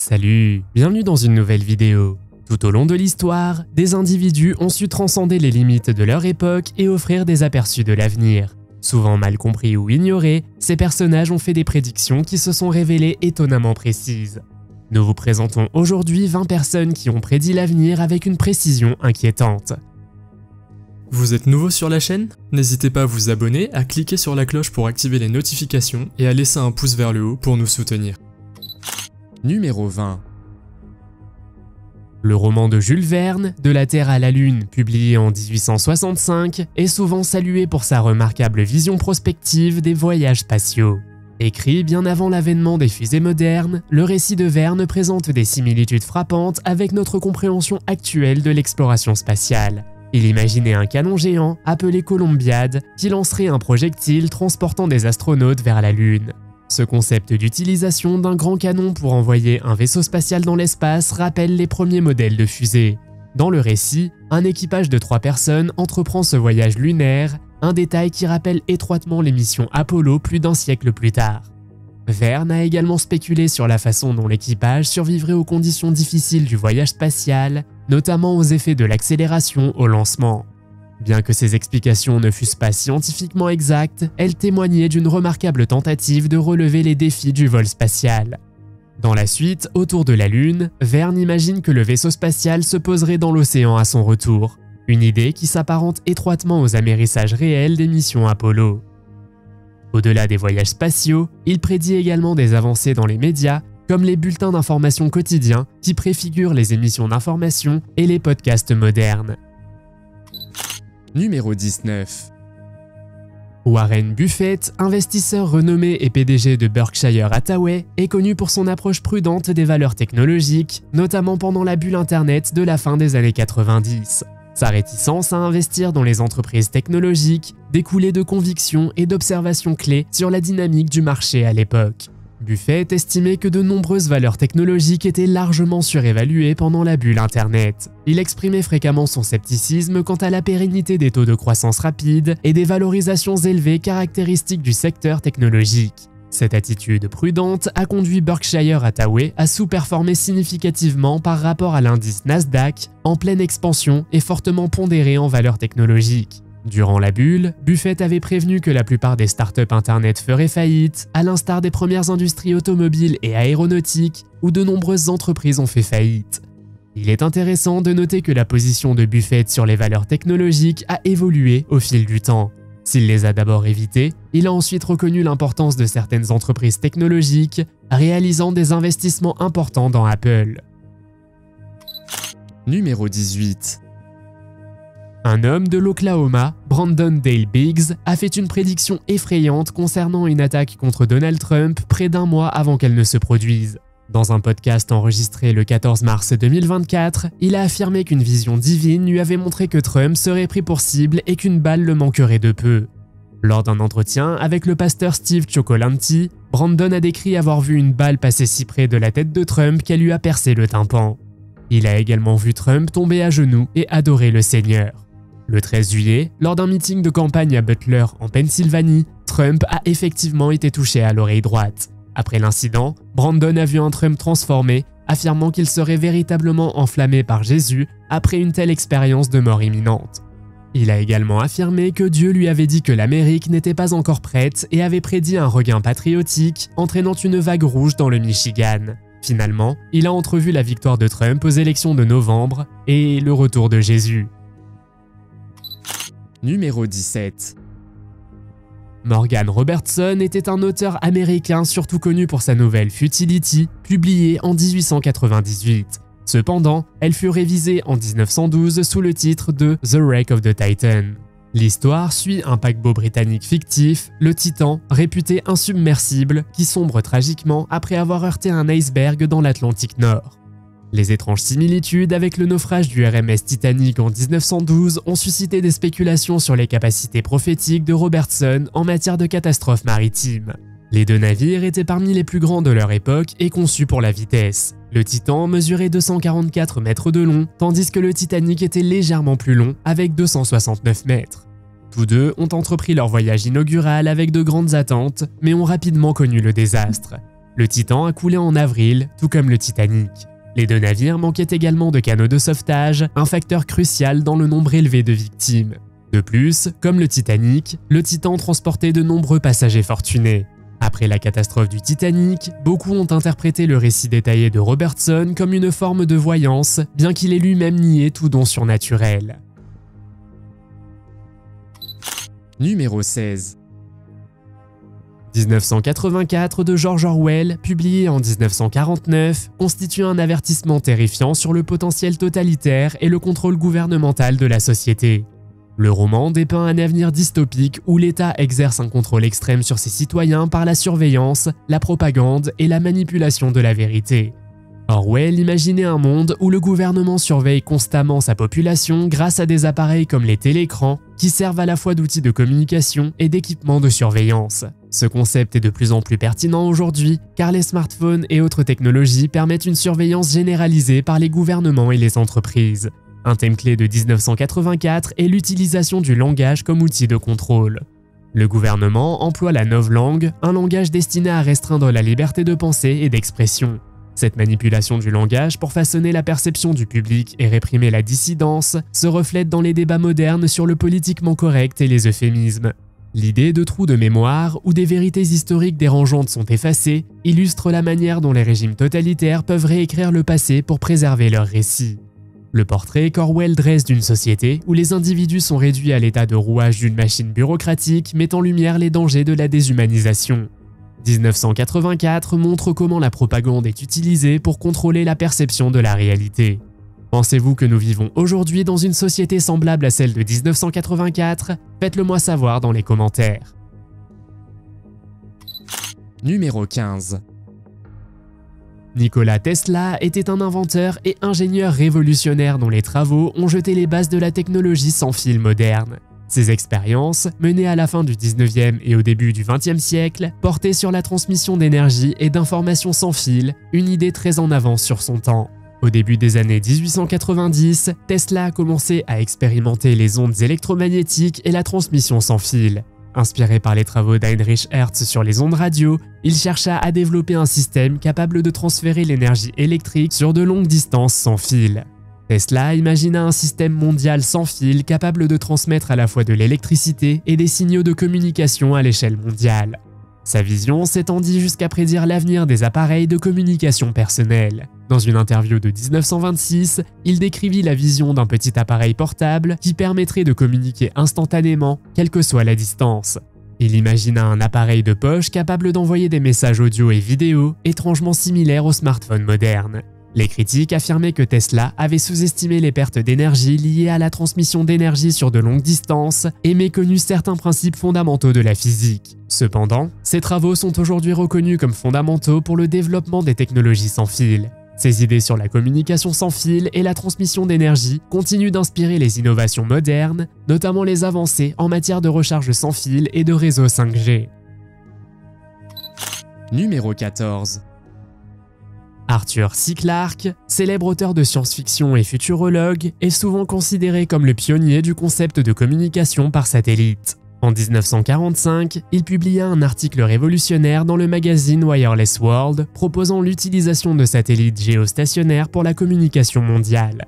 Salut, bienvenue dans une nouvelle vidéo. Tout au long de l'histoire, des individus ont su transcender les limites de leur époque et offrir des aperçus de l'avenir. Souvent mal compris ou ignorés, ces personnages ont fait des prédictions qui se sont révélées étonnamment précises. Nous vous présentons aujourd'hui 20 personnes qui ont prédit l'avenir avec une précision inquiétante. Vous êtes nouveau sur la chaîne? N'hésitez pas à vous abonner, à cliquer sur la cloche pour activer les notifications et à laisser un pouce vers le haut pour nous soutenir. Numéro 20. Le roman de Jules Verne, De la Terre à la Lune, publié en 1865, est souvent salué pour sa remarquable vision prospective des voyages spatiaux. Écrit bien avant l'avènement des fusées modernes, le récit de Verne présente des similitudes frappantes avec notre compréhension actuelle de l'exploration spatiale. Il imaginait un canon géant appelé Columbiad qui lancerait un projectile transportant des astronautes vers la Lune. Ce concept d'utilisation d'un grand canon pour envoyer un vaisseau spatial dans l'espace rappelle les premiers modèles de fusées. Dans le récit, un équipage de 3 personnes entreprend ce voyage lunaire, un détail qui rappelle étroitement les missions Apollo plus d'1 siècle plus tard. Verne a également spéculé sur la façon dont l'équipage survivrait aux conditions difficiles du voyage spatial, notamment aux effets de l'accélération au lancement. Bien que ces explications ne fussent pas scientifiquement exactes, elles témoignaient d'une remarquable tentative de relever les défis du vol spatial. Dans la suite, autour de la Lune, Verne imagine que le vaisseau spatial se poserait dans l'océan à son retour, une idée qui s'apparente étroitement aux amérissages réels des missions Apollo. Au-delà des voyages spatiaux, il prédit également des avancées dans les médias, comme les bulletins d'information quotidiens qui préfigurent les émissions d'information et les podcasts modernes. Numéro 19. Warren Buffett, investisseur renommé et PDG de Berkshire Hathaway, est connu pour son approche prudente des valeurs technologiques, notamment pendant la bulle Internet de la fin des années 90. Sa réticence à investir dans les entreprises technologiques découlait de convictions et d'observations clés sur la dynamique du marché à l'époque. Buffett estimait que de nombreuses valeurs technologiques étaient largement surévaluées pendant la bulle Internet. Il exprimait fréquemment son scepticisme quant à la pérennité des taux de croissance rapides et des valorisations élevées caractéristiques du secteur technologique. Cette attitude prudente a conduit Berkshire Hathaway à sous-performer significativement par rapport à l'indice Nasdaq, en pleine expansion et fortement pondéré en valeurs technologiques. Durant la bulle, Buffett avait prévenu que la plupart des startups Internet feraient faillite, à l'instar des premières industries automobiles et aéronautiques, où de nombreuses entreprises ont fait faillite. Il est intéressant de noter que la position de Buffett sur les valeurs technologiques a évolué au fil du temps. S'il les a d'abord évitées, il a ensuite reconnu l'importance de certaines entreprises technologiques, réalisant des investissements importants dans Apple. Numéro 18. Un homme de l'Oklahoma, Brandon Dale Biggs, a fait une prédiction effrayante concernant une attaque contre Donald Trump près d'1 mois avant qu'elle ne se produise. Dans un podcast enregistré le 14 mars 2024, il a affirmé qu'une vision divine lui avait montré que Trump serait pris pour cible et qu'une balle le manquerait de peu. Lors d'un entretien avec le pasteur Steve Cioccolanti, Brandon a décrit avoir vu une balle passer si près de la tête de Trump qu'elle lui a percé le tympan. Il a également vu Trump tomber à genoux et adorer le Seigneur. Le 13 juillet, lors d'un meeting de campagne à Butler, en Pennsylvanie, Trump a effectivement été touché à l'oreille droite. Après l'incident, Brandon a vu un Trump transformé, affirmant qu'il serait véritablement enflammé par Jésus après une telle expérience de mort imminente. Il a également affirmé que Dieu lui avait dit que l'Amérique n'était pas encore prête et avait prédit un regain patriotique, entraînant une vague rouge dans le Michigan. Finalement, il a entrevu la victoire de Trump aux élections de novembre et le retour de Jésus. Numéro 17. Morgan Robertson était un auteur américain surtout connu pour sa nouvelle Futility, publiée en 1898. Cependant, elle fut révisée en 1912 sous le titre de The Wreck of the Titan. L'histoire suit un paquebot britannique fictif, le Titan, réputé insubmersible, qui sombre tragiquement après avoir heurté un iceberg dans l'Atlantique Nord. Les étranges similitudes avec le naufrage du RMS Titanic en 1912 ont suscité des spéculations sur les capacités prophétiques de Robertson en matière de catastrophes maritimes. Les 2 navires étaient parmi les plus grands de leur époque et conçus pour la vitesse. Le Titan mesurait 244 mètres de long, tandis que le Titanic était légèrement plus long, avec 269 mètres. Tous deux ont entrepris leur voyage inaugural avec de grandes attentes, mais ont rapidement connu le désastre. Le Titan a coulé en avril, tout comme le Titanic. Les deux navires manquaient également de canaux de sauvetage, un facteur crucial dans le nombre élevé de victimes. De plus, comme le Titanic, le Titan transportait de nombreux passagers fortunés. Après la catastrophe du Titanic, beaucoup ont interprété le récit détaillé de Robertson comme une forme de voyance, bien qu'il ait lui-même nié tout don surnaturel. Numéro 16. 1984 de George Orwell, publié en 1949, constitue un avertissement terrifiant sur le potentiel totalitaire et le contrôle gouvernemental de la société. Le roman dépeint un avenir dystopique où l'État exerce un contrôle extrême sur ses citoyens par la surveillance, la propagande et la manipulation de la vérité. Orwell imaginait un monde où le gouvernement surveille constamment sa population grâce à des appareils comme les télécrans qui servent à la fois d'outils de communication et d'équipements de surveillance. Ce concept est de plus en plus pertinent aujourd'hui car les smartphones et autres technologies permettent une surveillance généralisée par les gouvernements et les entreprises. Un thème clé de 1984 est l'utilisation du langage comme outil de contrôle. Le gouvernement emploie la novlangue, un langage destiné à restreindre la liberté de pensée et d'expression. Cette manipulation du langage pour façonner la perception du public et réprimer la dissidence se reflète dans les débats modernes sur le politiquement correct et les euphémismes. L'idée de trous de mémoire où des vérités historiques dérangeantes sont effacées illustre la manière dont les régimes totalitaires peuvent réécrire le passé pour préserver leurs récits. Le portrait qu'Orwell dresse d'une société où les individus sont réduits à l'état de rouage d'une machine bureaucratique met en lumière les dangers de la déshumanisation. 1984 montre comment la propagande est utilisée pour contrôler la perception de la réalité. Pensez-vous que nous vivons aujourd'hui dans une société semblable à celle de 1984 ? Faites-le moi savoir dans les commentaires. Numéro 15. Nikola Tesla était un inventeur et ingénieur révolutionnaire dont les travaux ont jeté les bases de la technologie sans fil moderne. Ses expériences, menées à la fin du 19e et au début du 20e siècle, portaient sur la transmission d'énergie et d'informations sans fil, une idée très en avance sur son temps. Au début des années 1890, Tesla a commencé à expérimenter les ondes électromagnétiques et la transmission sans fil. Inspiré par les travaux d'Heinrich Hertz sur les ondes radio, il chercha à développer un système capable de transférer l'énergie électrique sur de longues distances sans fil. Tesla imagina un système mondial sans fil capable de transmettre à la fois de l'électricité et des signaux de communication à l'échelle mondiale. Sa vision s'étendit jusqu'à prédire l'avenir des appareils de communication personnelle. Dans une interview de 1926, il décrivit la vision d'un petit appareil portable qui permettrait de communiquer instantanément, quelle que soit la distance. Il imagina un appareil de poche capable d'envoyer des messages audio et vidéo, étrangement similaires aux smartphones modernes. Les critiques affirmaient que Tesla avait sous-estimé les pertes d'énergie liées à la transmission d'énergie sur de longues distances et méconnu certains principes fondamentaux de la physique. Cependant, ses travaux sont aujourd'hui reconnus comme fondamentaux pour le développement des technologies sans fil. Ses idées sur la communication sans fil et la transmission d'énergie continuent d'inspirer les innovations modernes, notamment les avancées en matière de recharge sans fil et de réseau 5G. Numéro 14. Arthur C. Clarke, célèbre auteur de science-fiction et futurologue, est souvent considéré comme le pionnier du concept de communication par satellite. En 1945, il publia un article révolutionnaire dans le magazine Wireless World proposant l'utilisation de satellites géostationnaires pour la communication mondiale.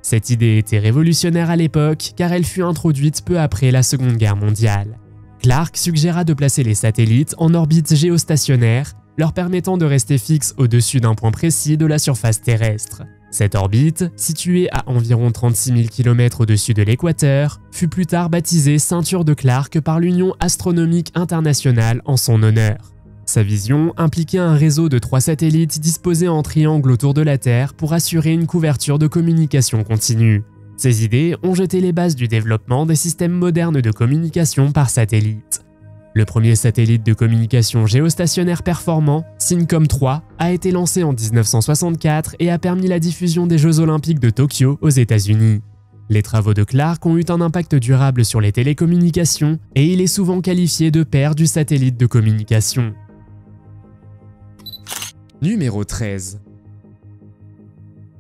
Cette idée était révolutionnaire à l'époque car elle fut introduite peu après la Seconde Guerre mondiale. Clarke suggéra de placer les satellites en orbite géostationnaire, leur permettant de rester fixes au-dessus d'un point précis de la surface terrestre. Cette orbite, située à environ 36 000 km au-dessus de l'équateur, fut plus tard baptisée Ceinture de Clarke par l'Union astronomique internationale en son honneur. Sa vision impliquait un réseau de 3 satellites disposés en triangle autour de la Terre pour assurer une couverture de communication continue. Ces idées ont jeté les bases du développement des systèmes modernes de communication par satellite. Le premier satellite de communication géostationnaire performant, Syncom 3, a été lancé en 1964 et a permis la diffusion des Jeux Olympiques de Tokyo aux États-Unis. Les travaux de Clarke ont eu un impact durable sur les télécommunications et il est souvent qualifié de père du satellite de communication. Numéro 13.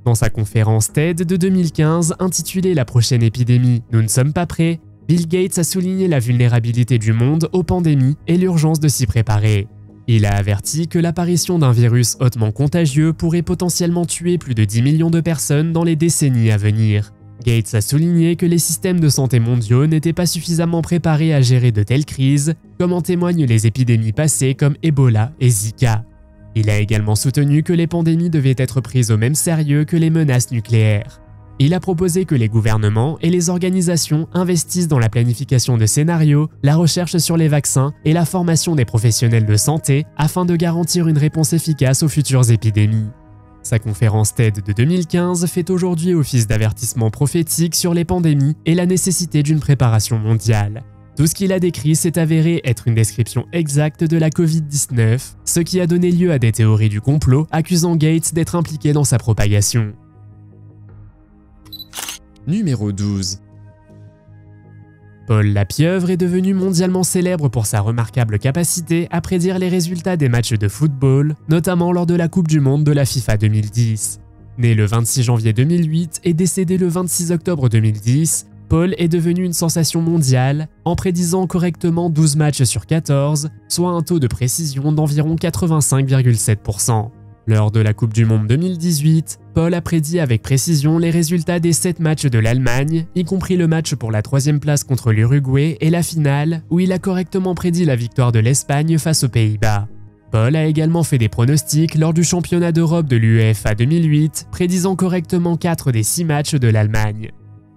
Dans sa conférence TED de 2015 intitulée « La prochaine épidémie, nous ne sommes pas prêts », Bill Gates a souligné la vulnérabilité du monde aux pandémies et l'urgence de s'y préparer. Il a averti que l'apparition d'un virus hautement contagieux pourrait potentiellement tuer plus de 10 millions de personnes dans les décennies à venir. Gates a souligné que les systèmes de santé mondiaux n'étaient pas suffisamment préparés à gérer de telles crises, comme en témoignent les épidémies passées comme Ebola et Zika. Il a également soutenu que les pandémies devaient être prises au même sérieux que les menaces nucléaires. Il a proposé que les gouvernements et les organisations investissent dans la planification de scénarios, la recherche sur les vaccins et la formation des professionnels de santé afin de garantir une réponse efficace aux futures épidémies. Sa conférence TED de 2015 fait aujourd'hui office d'avertissement prophétique sur les pandémies et la nécessité d'une préparation mondiale. Tout ce qu'il a décrit s'est avéré être une description exacte de la Covid-19, ce qui a donné lieu à des théories du complot accusant Gates d'être impliqué dans sa propagation. Numéro 12. Paul Lapieuvre est devenu mondialement célèbre pour sa remarquable capacité à prédire les résultats des matchs de football, notamment lors de la Coupe du Monde de la FIFA 2010. Né le 26 janvier 2008 et décédé le 26 octobre 2010, Paul est devenu une sensation mondiale en prédisant correctement 12 matchs sur 14, soit un taux de précision d'environ 85,7%. Lors de la Coupe du Monde 2018, Paul a prédit avec précision les résultats des 7 matchs de l'Allemagne, y compris le match pour la 3e place contre l'Uruguay et la finale, où il a correctement prédit la victoire de l'Espagne face aux Pays-Bas. Paul a également fait des pronostics lors du championnat d'Europe de l'UEFA 2008, prédisant correctement 4 des 6 matchs de l'Allemagne.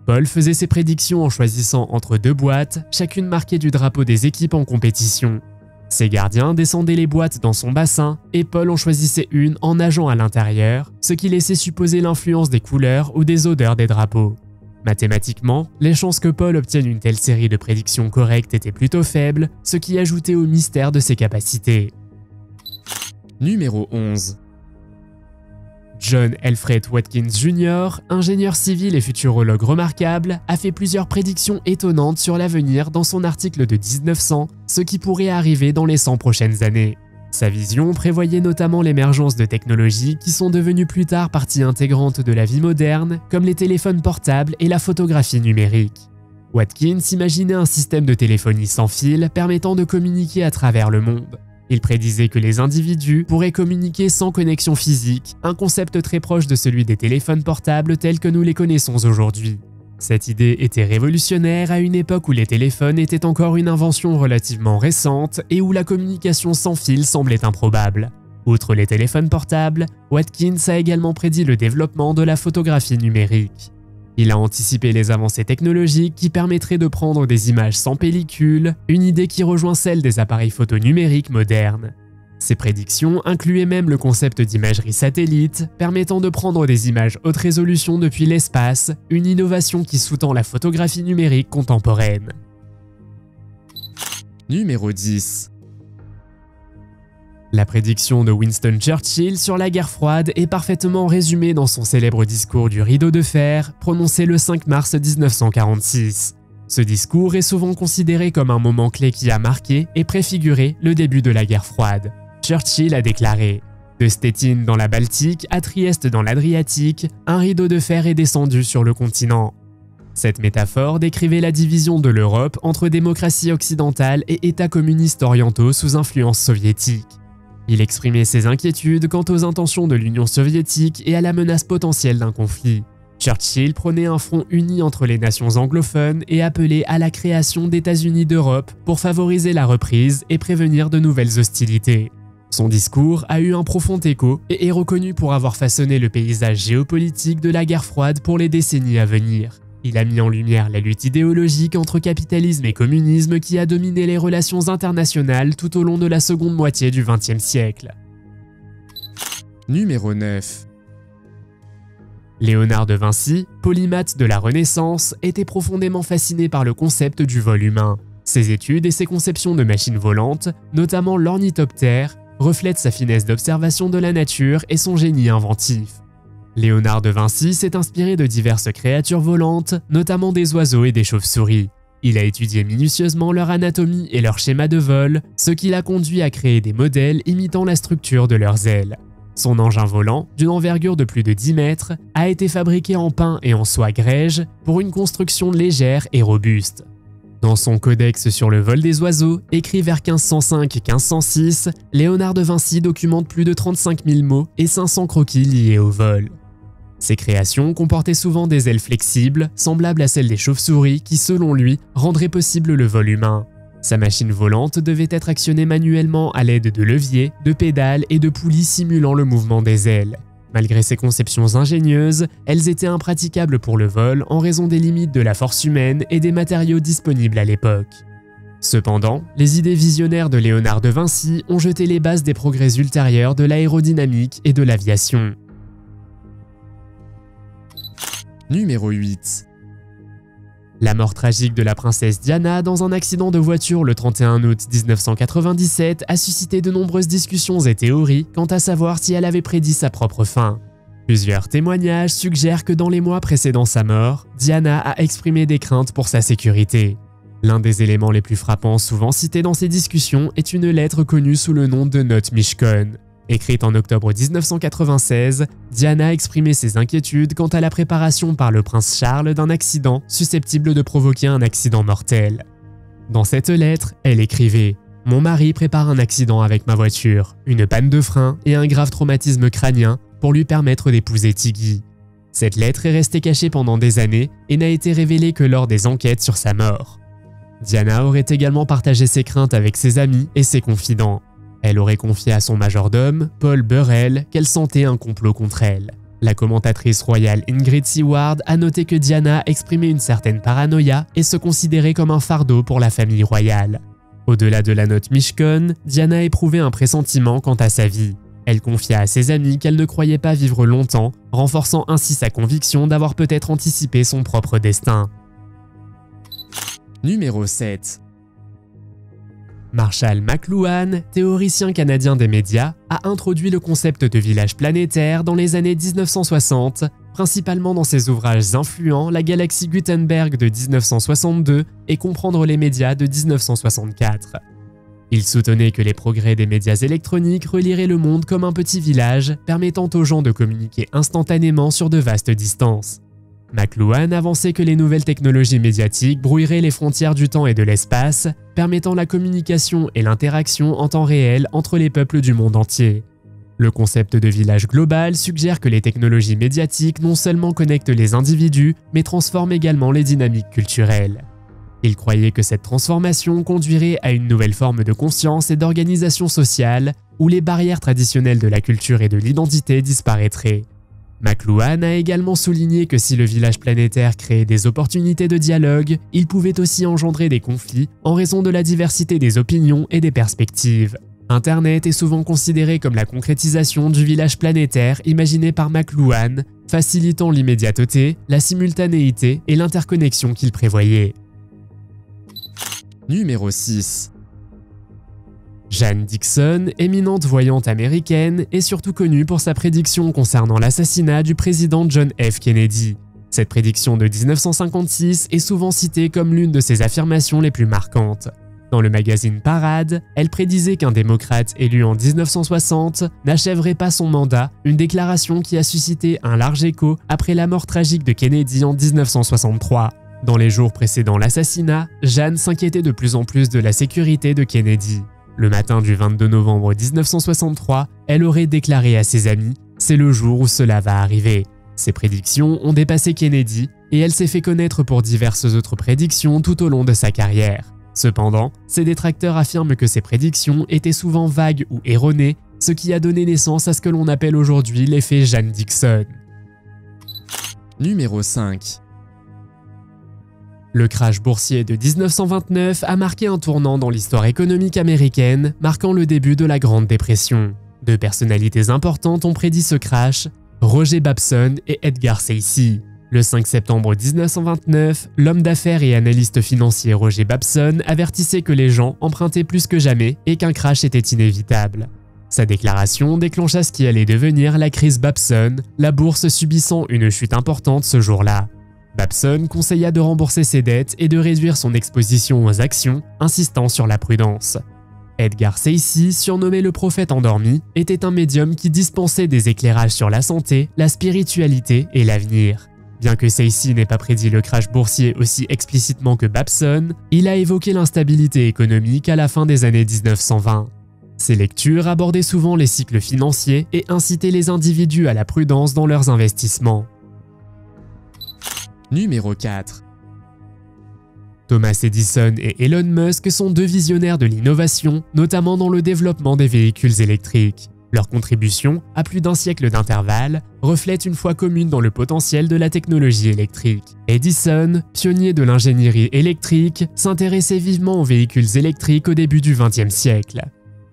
Paul faisait ses prédictions en choisissant entre 2 boîtes, chacune marquée du drapeau des équipes en compétition. Ses gardiens descendaient les boîtes dans son bassin et Paul en choisissait une en nageant à l'intérieur, ce qui laissait supposer l'influence des couleurs ou des odeurs des drapeaux. Mathématiquement, les chances que Paul obtienne une telle série de prédictions correctes étaient plutôt faibles, ce qui ajoutait au mystère de ses capacités. Numéro 11. John Alfred Watkins Jr., ingénieur civil et futurologue remarquable, a fait plusieurs prédictions étonnantes sur l'avenir dans son article de 1900, ce qui pourrait arriver dans les 100 prochaines années. Sa vision prévoyait notamment l'émergence de technologies qui sont devenues plus tard partie intégrante de la vie moderne, comme les téléphones portables et la photographie numérique. Watkins imaginait un système de téléphonie sans fil permettant de communiquer à travers le monde. Il prédisait que les individus pourraient communiquer sans connexion physique, un concept très proche de celui des téléphones portables tels que nous les connaissons aujourd'hui. Cette idée était révolutionnaire à une époque où les téléphones étaient encore une invention relativement récente et où la communication sans fil semblait improbable. Outre les téléphones portables, Watkins a également prédit le développement de la photographie numérique. Il a anticipé les avancées technologiques qui permettraient de prendre des images sans pellicule, une idée qui rejoint celle des appareils photo numériques modernes. Ces prédictions incluaient même le concept d'imagerie satellite, permettant de prendre des images haute résolution depuis l'espace, une innovation qui sous-tend la photographie numérique contemporaine. Numéro 10. La prédiction de Winston Churchill sur la guerre froide est parfaitement résumée dans son célèbre discours du rideau de fer, prononcé le 5 mars 1946. Ce discours est souvent considéré comme un moment clé qui a marqué et préfiguré le début de la guerre froide. Churchill a déclaré « De Stettin dans la Baltique à Trieste dans l'Adriatique, un rideau de fer est descendu sur le continent. » Cette métaphore décrivait la division de l'Europe entre démocratie occidentale et États communistes orientaux sous influence soviétique. Il exprimait ses inquiétudes quant aux intentions de l'Union soviétique et à la menace potentielle d'un conflit. Churchill prônait un front uni entre les nations anglophones et appelait à la création d'États-Unis d'Europe pour favoriser la reprise et prévenir de nouvelles hostilités. Son discours a eu un profond écho et est reconnu pour avoir façonné le paysage géopolitique de la guerre froide pour les décennies à venir. Il a mis en lumière la lutte idéologique entre capitalisme et communisme qui a dominé les relations internationales tout au long de la seconde moitié du XXe siècle. Numéro 9. Léonard de Vinci, polymathe de la Renaissance, était profondément fasciné par le concept du vol humain. Ses études et ses conceptions de machines volantes, notamment l'ornithoptère, reflètent sa finesse d'observation de la nature et son génie inventif. Léonard de Vinci s'est inspiré de diverses créatures volantes, notamment des oiseaux et des chauves-souris. Il a étudié minutieusement leur anatomie et leur schéma de vol, ce qui l'a conduit à créer des modèles imitant la structure de leurs ailes. Son engin volant, d'une envergure de plus de 10 mètres, a été fabriqué en pin et en soie grège pour une construction légère et robuste. Dans son Codex sur le vol des oiseaux, écrit vers 1505 et 1506, Léonard de Vinci documente plus de 35 000 mots et 500 croquis liés au vol. Ses créations comportaient souvent des ailes flexibles, semblables à celles des chauves-souris qui, selon lui, rendraient possible le vol humain. Sa machine volante devait être actionnée manuellement à l'aide de leviers, de pédales et de poulies simulant le mouvement des ailes. Malgré ces conceptions ingénieuses, elles étaient impraticables pour le vol en raison des limites de la force humaine et des matériaux disponibles à l'époque. Cependant, les idées visionnaires de Léonard de Vinci ont jeté les bases des progrès ultérieurs de l'aérodynamique et de l'aviation. Numéro 8. La mort tragique de la princesse Diana dans un accident de voiture le 31 août 1997 a suscité de nombreuses discussions et théories quant à savoir si elle avait prédit sa propre fin. Plusieurs témoignages suggèrent que dans les mois précédant sa mort, Diana a exprimé des craintes pour sa sécurité. L'un des éléments les plus frappants souvent cités dans ces discussions est une lettre connue sous le nom de Note Mishcon. Écrite en octobre 1996, Diana exprimait ses inquiétudes quant à la préparation par le prince Charles d'un accident susceptible de provoquer un accident mortel. Dans cette lettre, elle écrivait « Mon mari prépare un accident avec ma voiture, une panne de frein et un grave traumatisme crânien pour lui permettre d'épouser Tiggy. » Cette lettre est restée cachée pendant des années et n'a été révélée que lors des enquêtes sur sa mort. Diana aurait également partagé ses craintes avec ses amis et ses confidents. Elle aurait confié à son majordome, Paul Burrell, qu'elle sentait un complot contre elle. La commentatrice royale Ingrid Seward a noté que Diana exprimait une certaine paranoïa et se considérait comme un fardeau pour la famille royale. Au-delà de la note Mishcon, Diana éprouvait un pressentiment quant à sa vie. Elle confia à ses amis qu'elle ne croyait pas vivre longtemps, renforçant ainsi sa conviction d'avoir peut-être anticipé son propre destin. Numéro 7. Marshall McLuhan, théoricien canadien des médias, a introduit le concept de village planétaire dans les années 1960, principalement dans ses ouvrages influents La galaxie Gutenberg de 1962 et Comprendre les médias de 1964. Il soutenait que les progrès des médias électroniques relieraient le monde comme un petit village, permettant aux gens de communiquer instantanément sur de vastes distances. McLuhan avançait que les nouvelles technologies médiatiques brouilleraient les frontières du temps et de l'espace, permettant la communication et l'interaction en temps réel entre les peuples du monde entier. Le concept de village global suggère que les technologies médiatiques non seulement connectent les individus, mais transforment également les dynamiques culturelles. Il croyait que cette transformation conduirait à une nouvelle forme de conscience et d'organisation sociale, où les barrières traditionnelles de la culture et de l'identité disparaîtraient. McLuhan a également souligné que si le village planétaire créait des opportunités de dialogue, il pouvait aussi engendrer des conflits en raison de la diversité des opinions et des perspectives. Internet est souvent considéré comme la concrétisation du village planétaire imaginé par McLuhan, facilitant l'immédiateté, la simultanéité et l'interconnexion qu'il prévoyait. Numéro 6. Jane Dixon, éminente voyante américaine, est surtout connue pour sa prédiction concernant l'assassinat du président John F. Kennedy. Cette prédiction de 1956 est souvent citée comme l'une de ses affirmations les plus marquantes. Dans le magazine Parade, elle prédisait qu'un démocrate élu en 1960 n'achèverait pas son mandat, une déclaration qui a suscité un large écho après la mort tragique de Kennedy en 1963. Dans les jours précédant l'assassinat, Jane s'inquiétait de plus en plus de la sécurité de Kennedy. Le matin du 22 novembre 1963, elle aurait déclaré à ses amis « C'est le jour où cela va arriver ». Ses prédictions ont dépassé Kennedy et elle s'est fait connaître pour diverses autres prédictions tout au long de sa carrière. Cependant, ses détracteurs affirment que ces prédictions étaient souvent vagues ou erronées, ce qui a donné naissance à ce que l'on appelle aujourd'hui l'effet Jane Dixon. Numéro 5. Le crash boursier de 1929 a marqué un tournant dans l'histoire économique américaine, marquant le début de la Grande Dépression. Deux personnalités importantes ont prédit ce crash, Roger Babson et Edgar Cayce. Le 5 septembre 1929, l'homme d'affaires et analyste financier Roger Babson avertissait que les gens empruntaient plus que jamais et qu'un crash était inévitable. Sa déclaration déclencha ce qui allait devenir la crise Babson, la bourse subissant une chute importante ce jour-là. Babson conseilla de rembourser ses dettes et de réduire son exposition aux actions, insistant sur la prudence. Edgar Cayce, surnommé le prophète endormi, était un médium qui dispensait des éclairages sur la santé, la spiritualité et l'avenir. Bien que Sayce n'ait pas prédit le crash boursier aussi explicitement que Babson, il a évoqué l'instabilité économique à la fin des années 1920. Ses lectures abordaient souvent les cycles financiers et incitaient les individus à la prudence dans leurs investissements. Numéro 4. Thomas Edison et Elon Musk sont deux visionnaires de l'innovation, notamment dans le développement des véhicules électriques. Leur contribution, à plus d'un siècle d'intervalle, reflète une foi commune dans le potentiel de la technologie électrique. Edison, pionnier de l'ingénierie électrique, s'intéressait vivement aux véhicules électriques au début du XXe siècle.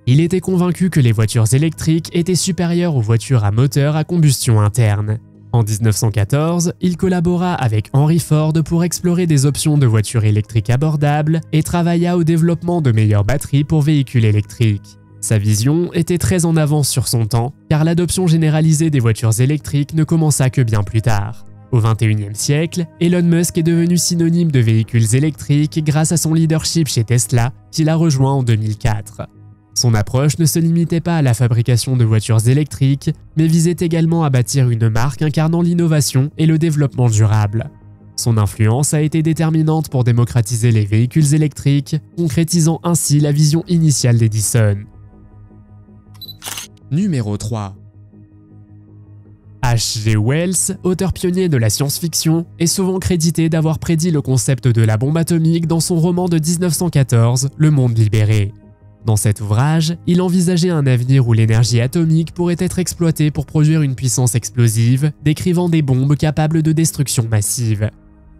Il était convaincu que les voitures électriques étaient supérieures aux voitures à moteur à combustion interne. En 1914, il collabora avec Henry Ford pour explorer des options de voitures électriques abordables et travailla au développement de meilleures batteries pour véhicules électriques. Sa vision était très en avance sur son temps, car l'adoption généralisée des voitures électriques ne commença que bien plus tard. Au XXIe siècle, Elon Musk est devenu synonyme de véhicules électriques grâce à son leadership chez Tesla, qu'il a rejoint en 2004. Son approche ne se limitait pas à la fabrication de voitures électriques, mais visait également à bâtir une marque incarnant l'innovation et le développement durable. Son influence a été déterminante pour démocratiser les véhicules électriques, concrétisant ainsi la vision initiale d'Edison. Numéro 3. H.G. Wells, auteur pionnier de la science-fiction, est souvent crédité d'avoir prédit le concept de la bombe atomique dans son roman de 1914, Le Monde libéré. Dans cet ouvrage, il envisageait un avenir où l'énergie atomique pourrait être exploitée pour produire une puissance explosive, décrivant des bombes capables de destruction massive.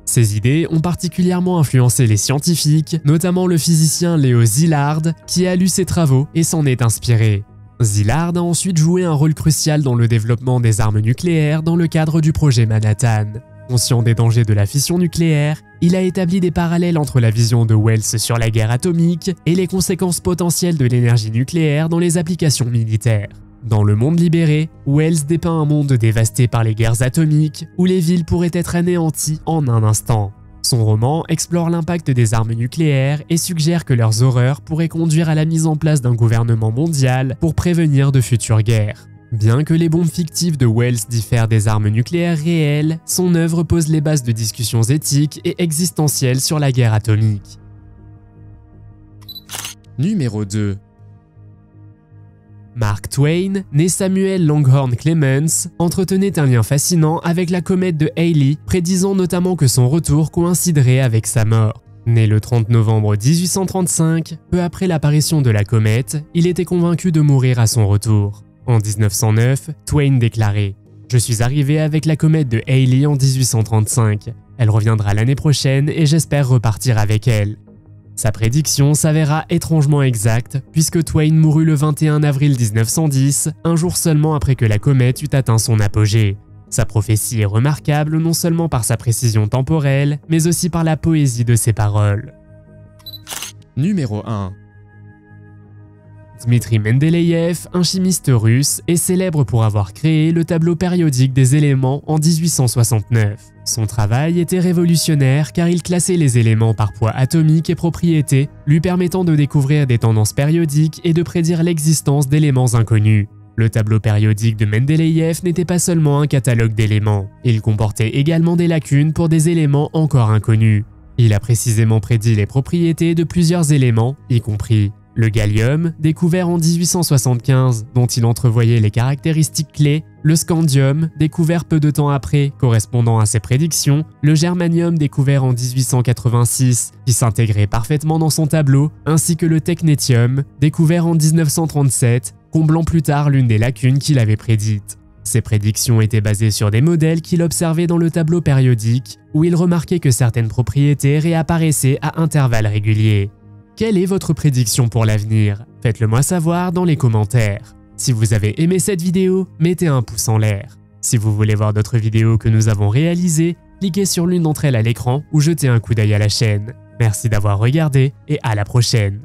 Ces idées ont particulièrement influencé les scientifiques, notamment le physicien Leo Szilard, qui a lu ses travaux et s'en est inspiré. Szilard a ensuite joué un rôle crucial dans le développement des armes nucléaires dans le cadre du projet Manhattan. Conscient des dangers de la fission nucléaire, il a établi des parallèles entre la vision de Wells sur la guerre atomique et les conséquences potentielles de l'énergie nucléaire dans les applications militaires. Dans Le Monde libéré, Wells dépeint un monde dévasté par les guerres atomiques où les villes pourraient être anéanties en un instant. Son roman explore l'impact des armes nucléaires et suggère que leurs horreurs pourraient conduire à la mise en place d'un gouvernement mondial pour prévenir de futures guerres. Bien que les bombes fictives de Wells diffèrent des armes nucléaires réelles, son œuvre pose les bases de discussions éthiques et existentielles sur la guerre atomique. Numéro 2. Mark Twain, né Samuel Langhorne Clemens, entretenait un lien fascinant avec la comète de Halley, prédisant notamment que son retour coïnciderait avec sa mort. Né le 30 novembre 1835, peu après l'apparition de la comète, il était convaincu de mourir à son retour. En 1909, Twain déclarait « Je suis arrivé avec la comète de Halley en 1835. Elle reviendra l'année prochaine et j'espère repartir avec elle. » Sa prédiction s'avéra étrangement exacte puisque Twain mourut le 21 avril 1910, un jour seulement après que la comète eut atteint son apogée. Sa prophétie est remarquable non seulement par sa précision temporelle, mais aussi par la poésie de ses paroles. Numéro 1. Dmitri Mendeleïev, un chimiste russe, est célèbre pour avoir créé le tableau périodique des éléments en 1869. Son travail était révolutionnaire car il classait les éléments par poids atomique et propriétés, lui permettant de découvrir des tendances périodiques et de prédire l'existence d'éléments inconnus. Le tableau périodique de Mendeleïev n'était pas seulement un catalogue d'éléments, il comportait également des lacunes pour des éléments encore inconnus. Il a précisément prédit les propriétés de plusieurs éléments, y compris le gallium, découvert en 1875, dont il entrevoyait les caractéristiques clés, le scandium, découvert peu de temps après, correspondant à ses prédictions, le germanium découvert en 1886, qui s'intégrait parfaitement dans son tableau, ainsi que le technétium, découvert en 1937, comblant plus tard l'une des lacunes qu'il avait prédites. Ces prédictions étaient basées sur des modèles qu'il observait dans le tableau périodique, où il remarquait que certaines propriétés réapparaissaient à intervalles réguliers. Quelle est votre prédiction pour l'avenir? Faites-le moi savoir dans les commentaires. Si vous avez aimé cette vidéo, mettez un pouce en l'air. Si vous voulez voir d'autres vidéos que nous avons réalisées, cliquez sur l'une d'entre elles à l'écran ou jetez un coup d'œil à la chaîne. Merci d'avoir regardé et à la prochaine.